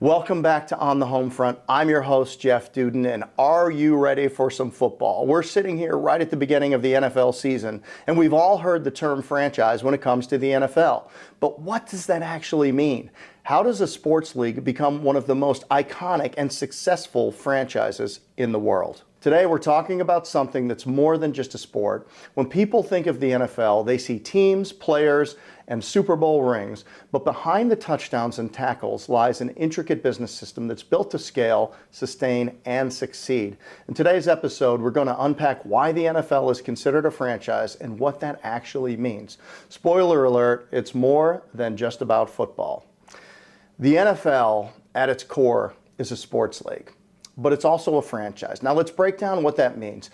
Welcome back to On the Homefront. I'm your host, Jeff Dudan, and are you ready for some football? We're sitting here right at the beginning of the NFL season, and we've all heard the term franchise when it comes to the NFL. But what does that actually mean? How does a sports league become one of the most iconic and successful franchises in the world? Today, we're talking about something that's more than just a sport. When people think of the NFL, they see teams, players, and Super Bowl rings, but behind the touchdowns and tackles lies an intricate business system that's built to scale, sustain, and succeed. In today's episode, we're going to unpack why the NFL is considered a franchise and what that actually means. Spoiler alert, it's more than just about football. The NFL, at its core, is a sports league, but it's also a franchise. Now let's break down what that means.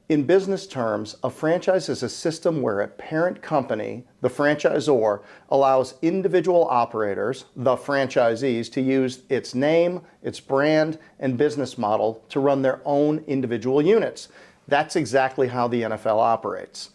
In business terms, a franchise is a system where a parent company, the franchisor, allows individual operators, the franchisees, to use its name, its brand, and business model to run their own individual units. That's exactly how the NFL operates.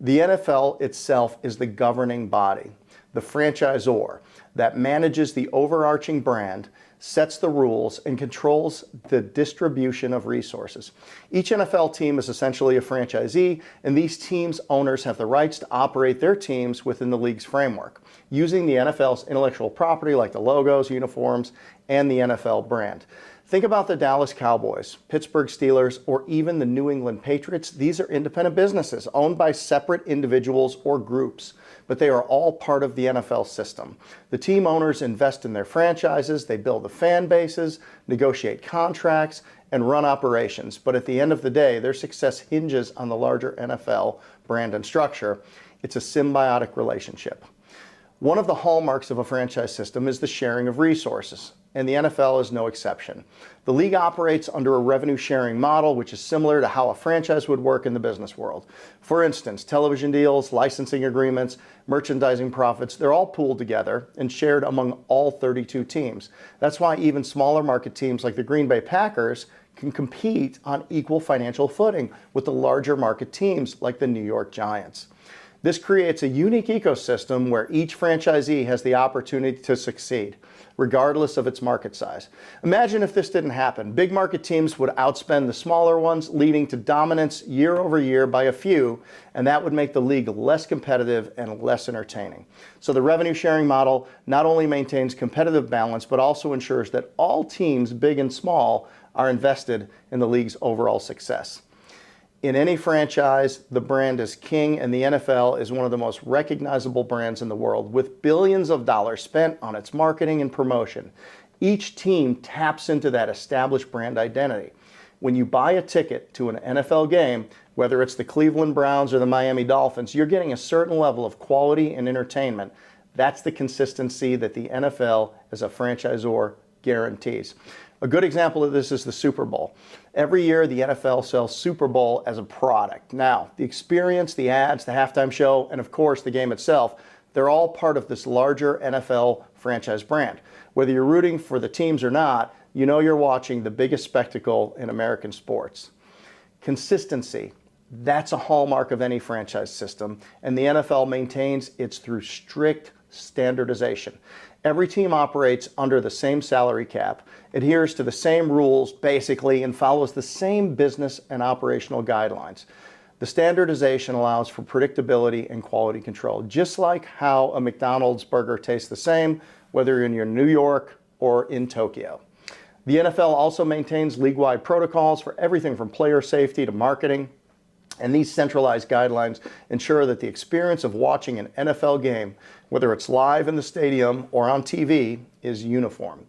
The NFL itself is the governing body, the franchisor, that manages the overarching brand, sets the rules, and controls the distribution of resources. Each NFL team is essentially a franchisee, and these teams' owners have the rights to operate their teams within the league's framework, using the NFL's intellectual property like the logos, uniforms, and the NFL brand. Think about the Dallas Cowboys, Pittsburgh Steelers, or even the New England Patriots. These are independent businesses owned by separate individuals or groups, but they are all part of the NFL system. The team owners invest in their franchises, they build the fan bases, negotiate contracts, and run operations. But at the end of the day, their success hinges on the larger NFL brand and structure. It's a symbiotic relationship. One of the hallmarks of a franchise system is the sharing of resources, and the NFL is no exception. The league operates under a revenue sharing model, which is similar to how a franchise would work in the business world. For instance, television deals, licensing agreements, merchandising profits, they're all pooled together and shared among all 32 teams. That's why even smaller market teams like the Green Bay Packers can compete on equal financial footing with the larger market teams like the New York Giants. This creates a unique ecosystem where each franchisee has the opportunity to succeed, regardless of its market size. Imagine if this didn't happen. Big market teams would outspend the smaller ones, leading to dominance year over year by a few, and that would make the league less competitive and less entertaining. So the revenue sharing model not only maintains competitive balance, but also ensures that all teams, big and small, are invested in the league's overall success. In any franchise, the brand is king, and the NFL is one of the most recognizable brands in the world, with billions of dollars spent on its marketing and promotion. Each team taps into that established brand identity. When you buy a ticket to an NFL game, whether it's the Cleveland Browns or the Miami Dolphins, you're getting a certain level of quality and entertainment. That's the consistency that the NFL as a franchisor guarantees. A good example of this is the Super Bowl. Every year, the NFL sells Super Bowl as a product. Now, the experience, the ads, the halftime show, and of course, the game itself, they're all part of this larger NFL franchise brand. Whether you're rooting for the teams or not, you know you're watching the biggest spectacle in American sports. Consistency, that's a hallmark of any franchise system, and the NFL maintains it through strict standardization. Every team operates under the same salary cap, adheres to the same rules basically, and follows the same business and operational guidelines. The standardization allows for predictability and quality control, just like how a McDonald's burger tastes the same, whether you're in New York or in Tokyo. The NFL also maintains league-wide protocols for everything from player safety to marketing, and these centralized guidelines ensure that the experience of watching an NFL game, whether it's live in the stadium or on TV, is uniform.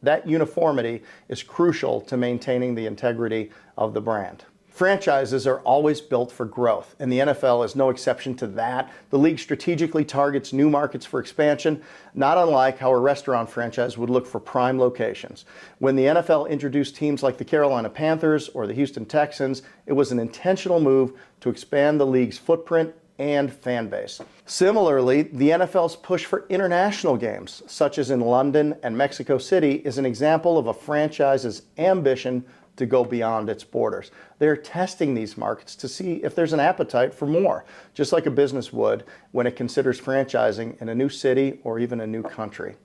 That uniformity is crucial to maintaining the integrity of the brand. Franchises are always built for growth, and the NFL is no exception to that. The league strategically targets new markets for expansion, not unlike how a restaurant franchise would look for prime locations. When the NFL introduced teams like the Carolina Panthers or the Houston Texans, it was an intentional move to expand the league's footprint and fan base. Similarly, the NFL's push for international games, such as in London and Mexico City, is an example of a franchise's ambition to go beyond its borders. They're testing these markets to see if there's an appetite for more, just like a business would when it considers franchising in a new city or even a new country.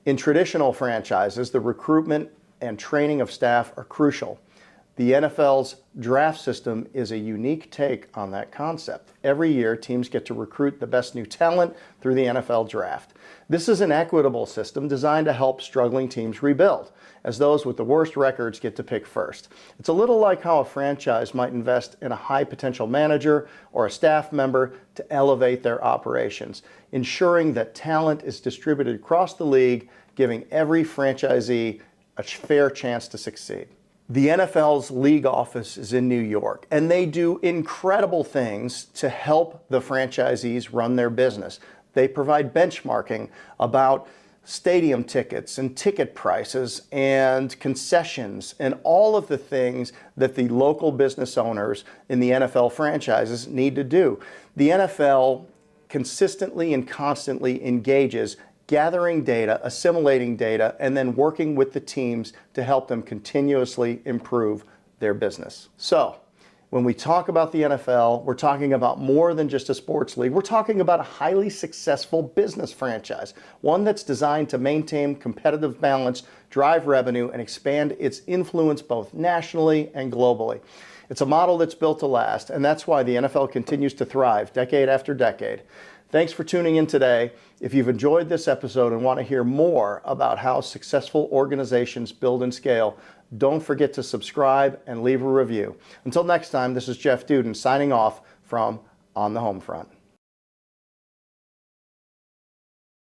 In traditional franchises, the recruitment and training of staff are crucial. The NFL's draft system is a unique take on that concept. Every year, teams get to recruit the best new talent through the NFL draft. This is an equitable system designed to help struggling teams rebuild, as those with the worst records get to pick first. It's a little like how a franchise might invest in a high-potential manager or a staff member to elevate their operations, ensuring that talent is distributed across the league, giving every franchisee a fair chance to succeed. The NFL's league office is in New York, and they do incredible things to help the franchisees run their business. They provide benchmarking about stadium tickets and ticket prices and concessions and all of the things that the local business owners in the NFL franchises need to do. The NFL consistently and constantly engages gathering data, assimilating data, and then working with the teams to help them continuously improve their business. So, when we talk about the NFL, we're talking about more than just a sports league. We're talking about a highly successful business franchise, one that's designed to maintain competitive balance, drive revenue, and expand its influence both nationally and globally. It's a model that's built to last, and that's why the NFL continues to thrive decade after decade. Thanks for tuning in today. If you've enjoyed this episode and want to hear more about how successful organizations build and scale, don't forget to subscribe and leave a review. Until next time, this is Jeff Dudan signing off from On the Homefront.